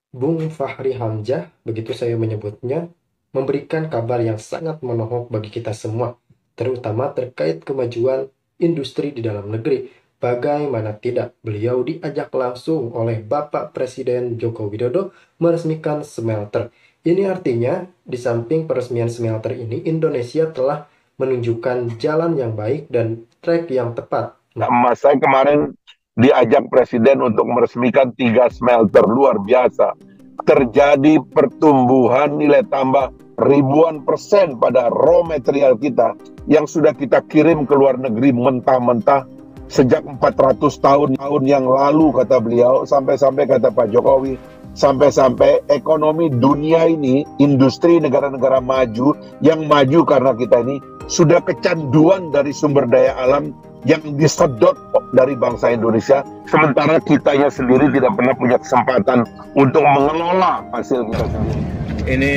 Bung Fahri Hamzah, begitu saya menyebutnya, memberikan kabar yang sangat menohok bagi kita semua, terutama terkait kemajuan industri di dalam negeri. Bagaimana tidak, beliau diajak langsung oleh Bapak Presiden Joko Widodo meresmikan smelter. Ini artinya, di samping peresmian smelter ini, Indonesia telah menunjukkan jalan yang baik dan trek yang tepat. Mas, saya kemarin diajak presiden untuk meresmikan 3 smelter, luar biasa. Terjadi pertumbuhan nilai tambah ribuan persen pada raw material kita yang sudah kita kirim ke luar negeri mentah-mentah sejak 400 tahun yang lalu, kata beliau, sampai-sampai kata Pak Jokowi, sampai-sampai ekonomi dunia ini, industri negara-negara maju, yang maju karena kita ini sudah kecanduan dari sumber daya alam yang disedot dari bangsa Indonesia, sementara kitanya sendiri tidak pernah punya kesempatan untuk mengelola hasil kita sendiri. Ini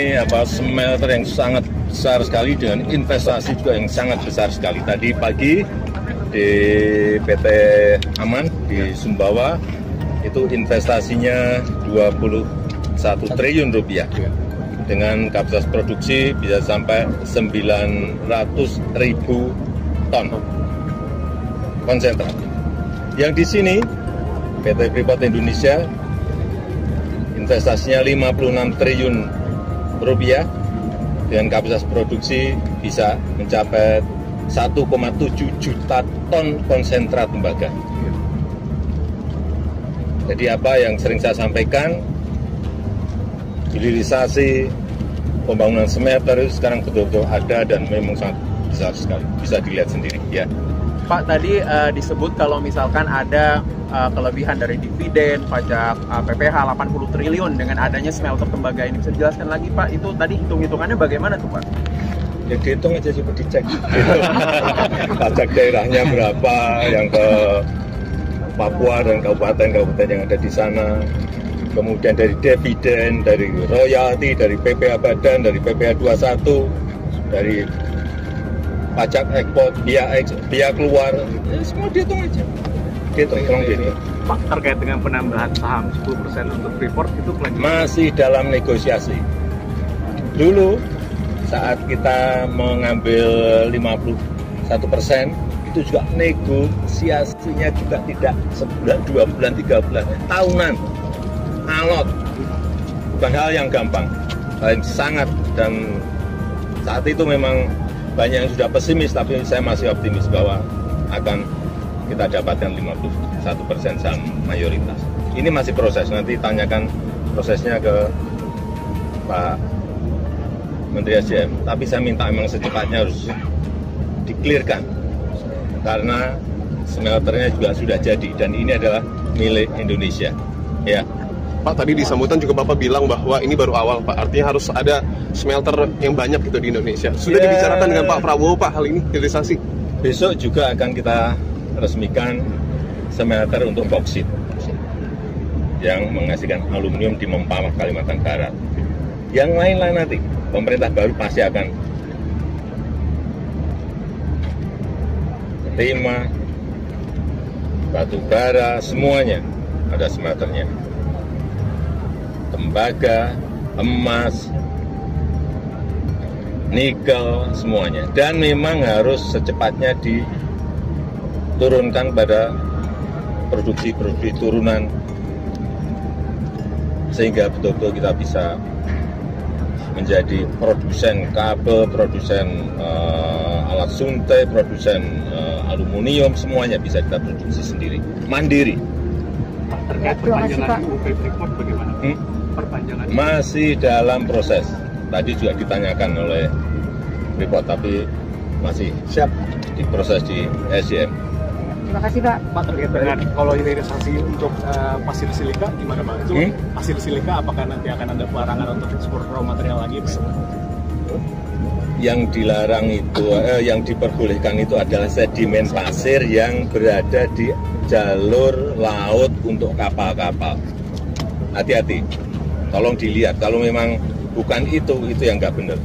smelter yang sangat besar sekali dengan investasi juga yang sangat besar sekali. Tadi pagi di PT Aman di Sumbawa itu investasinya 21 triliun rupiah dengan kapasitas produksi bisa sampai 900.000 ton konsentrat. Yang di sini PT Freeport Indonesia investasinya 56 triliun rupiah dengan kapasitas produksi bisa mencapai 1,7 juta ton konsentrat tembaga. Jadi apa yang sering saya sampaikan, hilirisasi pembangunan smelter itu sekarang betul-betul ada dan memang sangat besar sekali, bisa dilihat sendiri ya. Pak, tadi disebut kalau misalkan ada kelebihan dari dividen, pajak PPh 80 triliun dengan adanya smelter tembaga ini. Bisa dijelaskan lagi Pak, itu tadi hitung-hitungannya bagaimana tuh Pak? Ya dihitung aja, coba dicek. Pajak daerahnya berapa yang ke Papua dan kabupaten-kabupaten yang ada di sana. Kemudian dari dividen, dari royalti, dari PPh Badan, dari PPh 21, dari pajak ekspor, biaya keluar, ya semua dihitung aja. Tolong dihitung. Pak, terkait dengan penambahan saham 10% untuk Freeport itu masih dalam negosiasi. Dulu saat kita mengambil 51%, itu juga negosiasinya juga tidak sebulan, 2 bulan, 3 bulan, tahunan, alot. Bukan hal yang gampang, hal yang sangat, dan saat itu memang banyak yang sudah pesimis, tapi saya masih optimis bahwa akan kita dapatkan 51% saham mayoritas. Ini masih proses, nanti tanyakan prosesnya ke Pak Menteri SDM. Tapi saya minta memang secepatnya harus di-clearkan, karena smelternya juga sudah jadi, dan ini adalah milik Indonesia. Ya. Pak, tadi di sambutan juga Bapak bilang bahwa ini baru awal, Pak. Artinya harus ada smelter yang banyak gitu di Indonesia. Sudah dibicarakan dengan Pak Prabowo, Pak, hal ini, hilirisasi? Besok juga akan kita resmikan smelter untuk boksit yang menghasilkan aluminium di Mempawah, Kalimantan Barat. Yang lain-lain nanti, pemerintah baru pasti akan timah, batu bara, semuanya ada smelternya. Tembaga, emas, nikel, semuanya. Dan memang harus secepatnya diturunkan pada produksi turunan, sehingga betul-betul kita bisa menjadi produsen kabel, produsen alat suntai, produsen aluminium, semuanya bisa kita produksi sendiri, mandiri. Terkait perpanjangan UP Freeport bagaimana? Perpanjangan masih dalam proses. Tadi juga ditanyakan oleh Freeport, tapi masih siap diproses di SDM. Terima kasih Pak. Pak, terkait dengan kalau hilirisasi untuk pasir silika gimana Pak? Itu pasir silika apakah nanti akan ada pelarangan untuk ekspor raw material lagi Pak? Yang dilarang itu, yang diperbolehkan itu adalah sedimen pasir yang berada di jalur laut untuk kapal-kapal. Hati-hati, tolong dilihat. Kalau memang bukan itu yang nggak benar.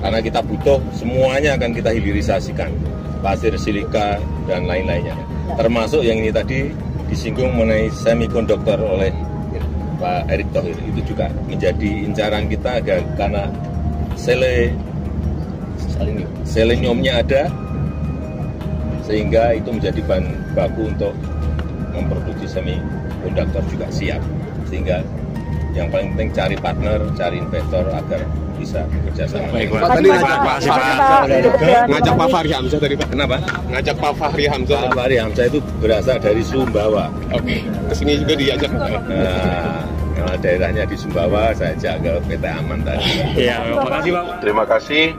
Karena kita butuh, semuanya akan kita hilirisasikan. Pasir, silika, dan lain-lainnya. Termasuk yang ini tadi disinggung mengenai semikonduktor oleh Pak Erick Thohir itu juga menjadi incaran kita agar karena seleniumnya ada, sehingga itu menjadi bahan baku untuk memproduksi semikonduktor juga siap. Sehingga yang paling penting cari partner, cari investor agar bisa bekerja sama. Baik, Pak. Tadi ngajak Pak Fahri Hamzah tadi, Pak. Kenapa? Ngajak Pak Fahri Hamzah. Pak Fahri Hamzah itu berasal dari Sumbawa. Oke. Kesini juga diajak. Nah, kalau daerahnya di Sumbawa, saya ajak ke PT Aman tadi. Iya, makasih, Pak. Terima kasih.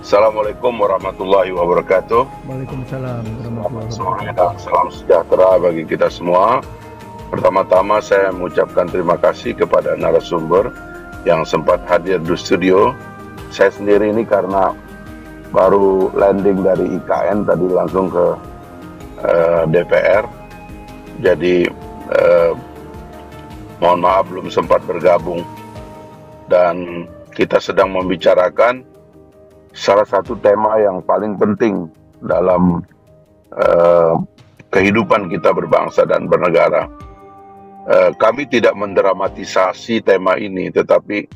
Assalamualaikum warahmatullahi wabarakatuh. Waalaikumsalam warahmatullahi Sore wabarakatuh. dan salam sejahtera bagi kita semua. Pertama-tama saya mengucapkan terima kasih kepada narasumber yang sempat hadir di studio. Saya sendiri ini karena baru landing dari IKN tadi langsung ke DPR. Jadi mohon maaf belum sempat bergabung. Dan kita sedang membicarakan salah satu tema yang paling penting dalam kehidupan kita berbangsa dan bernegara. Kami tidak mendramatisasi tema ini, tetapi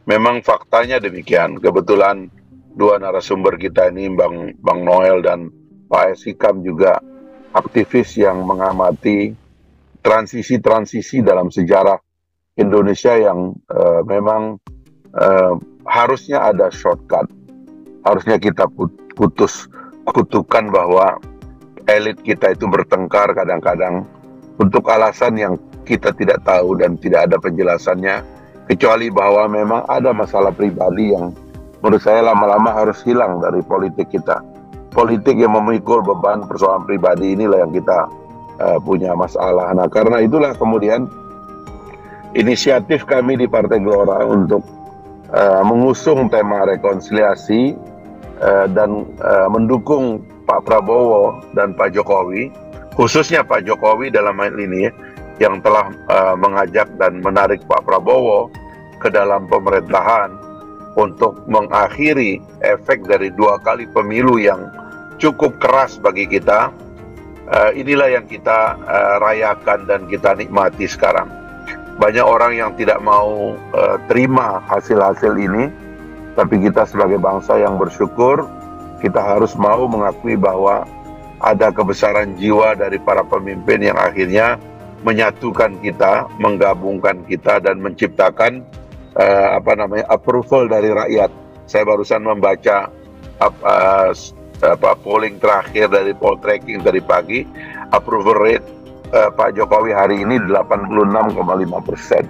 memang faktanya demikian. Kebetulan dua narasumber kita ini, Bang Noel dan Pak Esikam, juga aktivis yang mengamati transisi-transisi dalam sejarah Indonesia yang memang harusnya ada shortcut. Harusnya kita putus kutukan bahwa elit kita itu bertengkar kadang-kadang untuk alasan yang kita tidak tahu dan tidak ada penjelasannya, kecuali bahwa memang ada masalah pribadi yang menurut saya lama-lama harus hilang dari politik kita. Politik yang memikul beban persoalan pribadi inilah yang kita punya masalah. Nah, karena itulah kemudian inisiatif kami di Partai Gelora untuk mengusung tema rekonsiliasi dan mendukung Pak Prabowo dan Pak Jokowi, khususnya Pak Jokowi dalam hal ini yang telah mengajak dan menarik Pak Prabowo ke dalam pemerintahan untuk mengakhiri efek dari 2 kali pemilu yang cukup keras bagi kita. Inilah yang kita rayakan dan kita nikmati sekarang. Banyak orang yang tidak mau terima hasil-hasil ini, tapi kita sebagai bangsa yang bersyukur, kita harus mau mengakui bahwa ada kebesaran jiwa dari para pemimpin yang akhirnya menyatukan kita, menggabungkan kita, dan menciptakan approval dari rakyat. Saya barusan membaca polling terakhir dari Poltreking tadi pagi, approval rate Pak Jokowi hari ini 86,5%.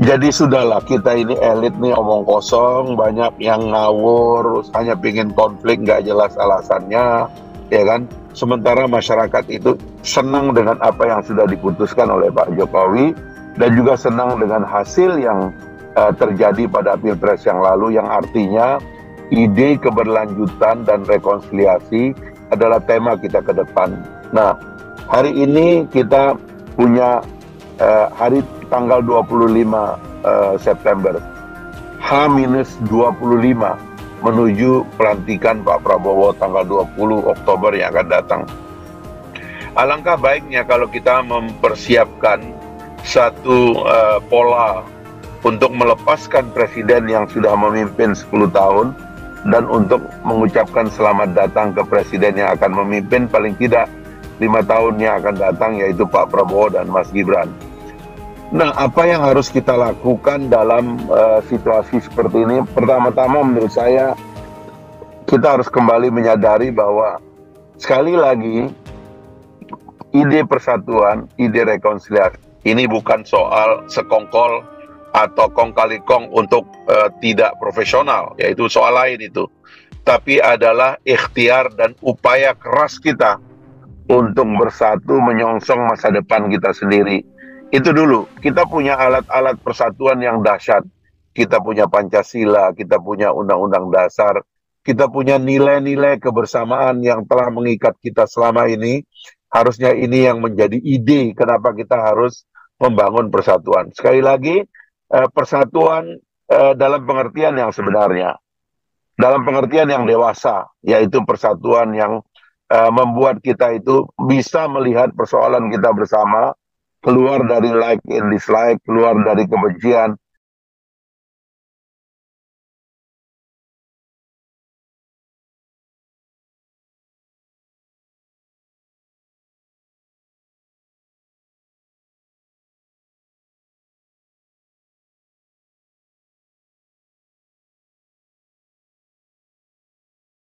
Jadi sudahlah, kita ini elit nih omong kosong, banyak yang ngawur, hanya pingin konflik nggak jelas alasannya, ya kan? Sementara masyarakat itu senang dengan apa yang sudah diputuskan oleh Pak Jokowi dan juga senang dengan hasil yang terjadi pada Pilpres yang lalu, yang artinya ide keberlanjutan dan rekonsiliasi adalah tema kita ke depan. Nah, hari ini kita punya hari tanggal 25 September, H-25 menuju pelantikan Pak Prabowo tanggal 20 Oktober yang akan datang. Alangkah baiknya kalau kita mempersiapkan satu pola untuk melepaskan presiden yang sudah memimpin 10 tahun dan untuk mengucapkan selamat datang ke presiden yang akan memimpin paling tidak 5 tahun yang akan datang, yaitu Pak Prabowo dan Mas Gibran. Nah, apa yang harus kita lakukan dalam situasi seperti ini? Pertama-tama menurut saya kita harus kembali menyadari bahwa sekali lagi ide persatuan, ide rekonsiliasi ini bukan soal sekongkol atau kong kali kong untuk tidak profesional, yaitu soal lain itu. Tapi adalah ikhtiar dan upaya keras kita untuk bersatu menyongsong masa depan kita sendiri. Itu dulu, kita punya alat-alat persatuan yang dahsyat. Kita punya Pancasila, kita punya Undang-Undang Dasar, kita punya nilai-nilai kebersamaan yang telah mengikat kita selama ini. Harusnya ini yang menjadi ide kenapa kita harus membangun persatuan. Sekali lagi, persatuan dalam pengertian yang sebenarnya, dalam pengertian yang dewasa, yaitu persatuan yang membuat kita itu bisa melihat persoalan kita bersama, keluar dari like and dislike, keluar dari kebencian,